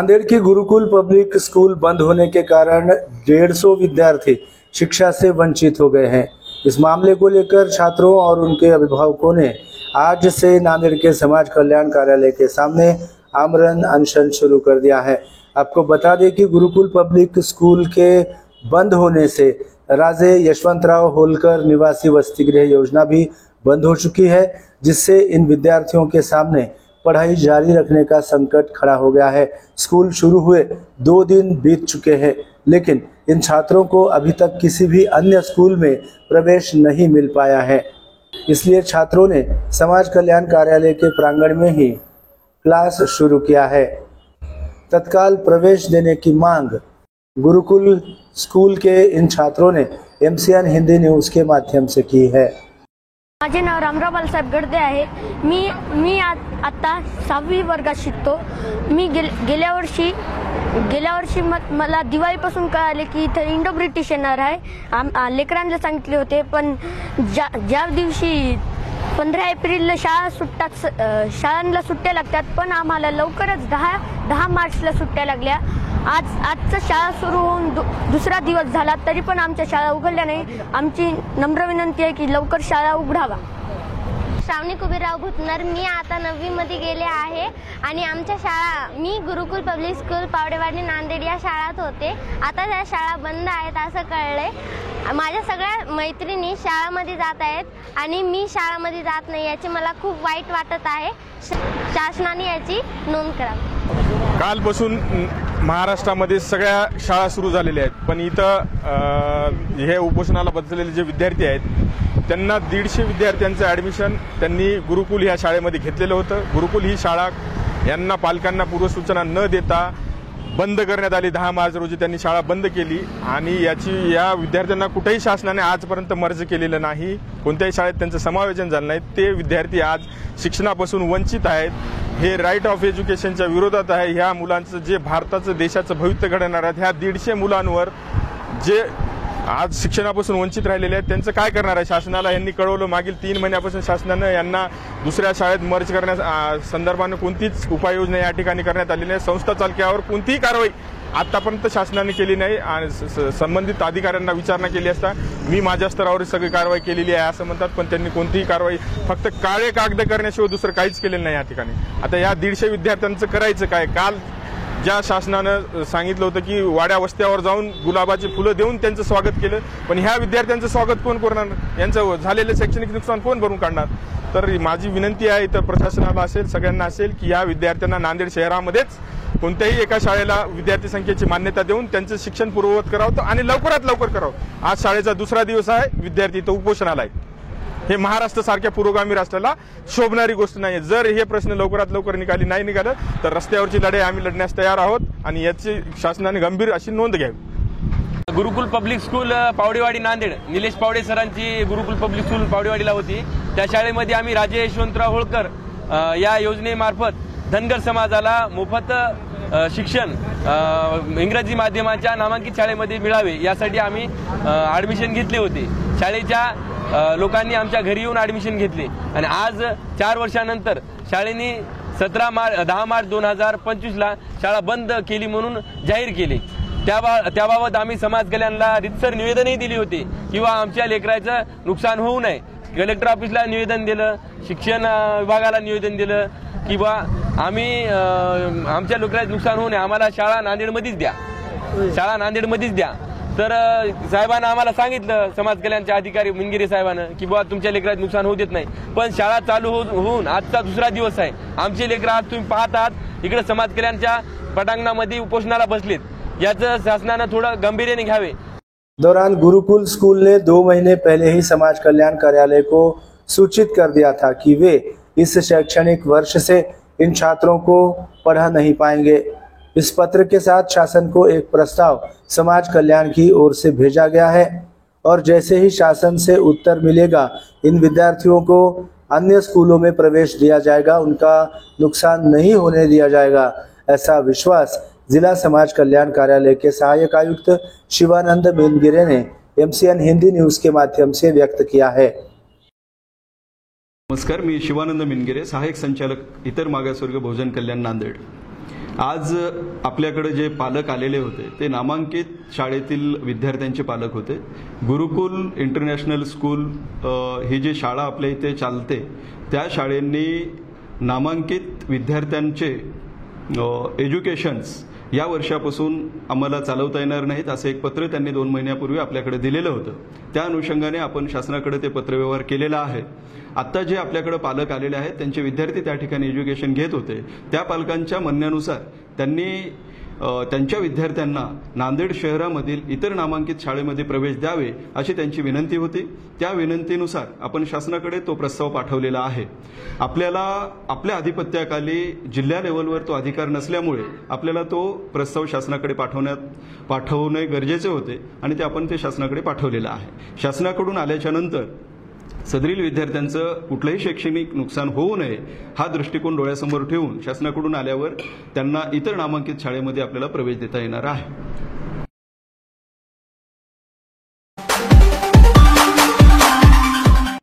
नांदेड़ की गुरुकुल public school बंद होने के कारण 150 विद्यार्थी शिक्षा से वंचित हो गए हैं। इस मामले को लेकर छात्रों और उनके अभिभावकों ने आज से नांदेड़ के समाज कल्याण कार्यालय के सामने आमरण अनशन शुरू कर दिया है। आपको बता दें कि गुरुकुल पब्लिक स्कूल के बंद होने से राजे यशवंतराव होलकर निवासी वसति गृह योजना भी बंद हो चुकी है, जिससे इन विद्यार्थियों के सामने पढ़ाई जारी रखने का संकट खड़ा हो गया है। स्कूल शुरू हुए 2 दिन बीत चुके हैं, लेकिन इन छात्रों को अभी तक किसी भी अन्य स्कूल में प्रवेश नहीं मिल पाया है। इसलिए छात्रों ने समाज कल्याण कार्यालय के प्रांगण में ही क्लास शुरू किया है। तत्काल प्रवेश देने की मांग गुरुकुल स्कूल के इन छात्रों ने MCN हिंदी न्यूज़ के माध्यम से की है। माझे नाव रामराव बाळासाहेब गडदे आहे। मी आता 6वी वर्गात शिकतो। मी गेल्या वर्षी मला दिवाळीपासून कळाले की इथे इंडो ब्रिटिश येणार आहे। लेकरांना सांगितले होते, पण ज्या दिवशी 15 एप्रिलला शाळांना सुट्ट्या लागतात, पण आम्हाला लवकरच 10 मार्चला सुट्ट्या लागल्या। आजचा शाळा सुरू होऊन दुसरा दिवस झाला, तरी पण आमच्या शाळा उघडल्या नाही। आमची नम्र विनंती आहे की लवकर शाळा उघडावा। श्रावणी कुबेरराव भुतनर, मी आता 9वी मध्ये गेले आहे आणि आमच्या मी गुरुकुल पब्लिक स्कूल पावडेवाडी नांदेड या शाळेत होते। आता त्या शाळा बंद आहेत असं कळलंय। माझ्या सगळ्या मैत्रिणी शाळेमध्ये जात आहेत आणि मी शाळेमध्ये जात नाही, याची मला खूप वाईट वाटत आहे। शासनाने याची नोंद करावी। कालपासून महाराष्ट्रामध्ये सगळ्या शाळा सुरू झालेल्या आहेत, पण इथं हे उपोषणाला बसलेले जे विद्यार्थी आहेत त्यांना 150 विद्यार्थ्यांचं ॲडमिशन त्यांनी गुरुकुल ह्या शाळेमध्ये घेतलेलं होतं। गुरुकुल ही शाळा यांना पालकांना पूर्वसूचना न देता बंद करण्यात आली। 10 मार्च रोजी त्यांनी शाळा बंद केली आणि या विद्यार्थ्यांना कुठेही शासनाने आजपर्यंत मर्ज केलेलं नाही, कोणत्याही शाळेत त्यांचं समायोजन झालं नाही। ते विद्यार्थी आज शिक्षणापासून वंचित आहेत। हे राईट ऑफ एज्युकेशनच्या विरोधात आहे। ह्या मुलांचं जे भारताचं देशाचं भविष्य घडवणार आहेत, ह्या 150 मुलांवर जे आज शिक्षणापासून वंचित राहिलेले आहेत त्यांचं काय करणार आहे? शासनाला यांनी कळवलं, मागील 3 महिन्यापासून शासनानं यांना दुसऱ्या शाळेत मर्ज करण्या संदर्भानं कोणतीच उपाययोजना या ठिकाणी करण्यात आली नाही। संस्था चालकावर कोणतीही कारवाई आतापर्यंत शासनाने केली नाही आणि संबंधित अधिकाऱ्यांना विचारणा केली असता मी माझ्या स्तरावर सगळी कारवाई केलेली आहे असं म्हणतात, पण त्यांनी कोणतीही कारवाई फक्त काळे कागद करण्याशिवाय दुसरं काहीच केलेलं नाही या ठिकाणी। आता या 150 विद्यार्थ्यांचं करायचं काय? काल ज्या शासनानं सांगितलं होतं की वाड्या वस्त्यावर जाऊन गुलाबाची फुलं देऊन त्यांचं स्वागत केलं, पण ह्या विद्यार्थ्यांचं स्वागत कोण करणार? यांचं झालेलं शैक्षणिक नुकसान कोण भरून काढणार? तर माझी विनंती आहे तर प्रशासनाला असेल, सगळ्यांना असेल की या विद्यार्थ्यांना नांदेड शहरामध्येच कोणत्याही एका शाळेला विद्यार्थी संख्येची मान्यता देऊन त्यांचं शिक्षण पूर्ववत करावं आणि लवकरात लवकर करावं। आज शाळेचा दुसरा दिवस आहे, विद्यार्थी इथं उपोषणाला आहे। हे महाराष्ट्र सारख्या पुरोगामी राष्ट्राला शोभणारी गोष्ट नाही। जर हे प्रश्न लवकरात लवकर नाही निघालं तर रस्त्यावरची लढाई आम्ही लढण्यास तयार आहोत आणि याची शासनाने गंभीर अशी नोंद घ्यावी। गुरुकुल पब्लिक स्कूल पावडेवाडी नांदेड, निलेश पावडे सरांची गुरुकुल पब्लिक स्कूल पावडेवाडीला होती। त्या शाळेमध्ये आम्ही राजे यशवंतराव होळकर या योजनेमार्फत धनगर समाजाला मोफत शिक्षण इंग्रजी माध्यमाच्या नामांकित शाळेमध्ये मिळावे यासाठी आम्ही ॲडमिशन घेतले होते। शाळेच्या लोकांनी आमच्या घरी येऊन ॲडमिशन घेतले आणि आज 4 वर्षानंतर शाळेने 10 मार्च 2025ला शाळा बंद केली म्हणून जाहीर केले। त्याबाबत आम्ही समाज कल्याणला रितसर निवेदनही दिली होती किंवा आमच्या लेकराचं नुकसान होऊ नये। कलेक्टर ऑफिसला निवेदन दिलं, शिक्षण विभागाला निवेदन दिलं की बा आम्ही आमच्या लेकराचं नुकसान होऊ नये, आम्हाला शाळा नांदेडमध्येच द्या। तर साहेबांना आम्हाला सांगितलं, समाज कल्याणचे अधिकारी मिनगिरे साहेबांना की बुवा तुमच्या लेकराचं नुकसान होऊ देत नाही, पण शाळा चालू होऊन आजचा दुसरा दिवस आहे। आमचे लेकरं आज तुम्ही पाहतात इकडे समाज कल्याणच्या पटांगणामध्ये उपोषणाला बसलेत। याचं शासनानं थोडं गंभीर्याने घ्यावे। दौरान गुरुकुल स्कूल ने 2 महीने पहले ही समाज कल्याण कार्यालय को सूचित कर दिया था कि वे इस शैक्षणिक वर्ष से इन छात्रों को पढ़ा नहीं पाएंगे। इस पत्र के साथ शासन को एक प्रस्ताव समाज कल्याण की ओर से भेजा गया है और जैसे ही शासन से उत्तर मिलेगा इन विद्यार्थियों को अन्य स्कूलों में प्रवेश दिया जाएगा, उनका नुकसान नहीं होने दिया जाएगा, ऐसा विश्वास जिला समाज कल्याण कार्यालय के सहायक आयुक्त शिवानंद मिनगिरे ने MCN हिंदी न्यूज़ के माध्यम से व्यक्त किया है। नमस्कार, मी शिवानंद मिनगिरे, सहायक संचालक इतर मागासवर्ग बहुजन कल्याण नांदेड। आज आपल्याकडे जे पालक आलेले होते ते नामांकित शाळेतील विद्यार्थ्यांचे पालक होते. गुरुकुल इंटरनॅशनल स्कूल ही जी शाळा आपल्या इथे चालते त्या शाळेंनी नामांकित विद्यार्थ्यांचे एज्युकेशन्स या वर्षापासून आम्हाला चालवता येणार नाहीत असं एक पत्र त्यांनी 2 महिन्यापूर्वी आपल्याकडे दिलेलं होतं. त्या अनुषंगाने आपण शासनाकडे ते पत्रव्यवहार केलेला आहे. आत्ता जे आपल्याकडे पालक आलेले आहेत त्यांचे विद्यार्थी त्या ठिकाणी एज्युकेशन घेत होते त्या पालकांच्या म्हणण्यानुसार त्यांनी त्यांच्या विद्यार्थ्यांना नांदेड शहरामधील इतर नामांकित शाळेमध्ये प्रवेश द्यावे अशी त्यांची विनंती होती. त्या विनंतीनुसार आपण शासनाकडे तो प्रस्ताव पाठवलेला आहे. आपल्याला आपल्या अधिपत्याखाली जिल्हा लेव्हलवर तो अधिकार नसल्यामुळे आपल्याला तो प्रस्ताव शासनाकडे पाठवणे गरजेचे होते आणि ते शासनाकडे पाठवलेलं आहे. शासनाकडून आल्याच्या नंतर सदरील विद्यार्थ्यांचं कुठलंही शैक्षणिक नुकसान होऊ नये हा दृष्टिकोन डोळ्यासमोर ठेवून शासनाकडून आल्यावर त्यांना इतर नामांकित शाळेमध्ये आपल्याला प्रवेश देता येणार आहे.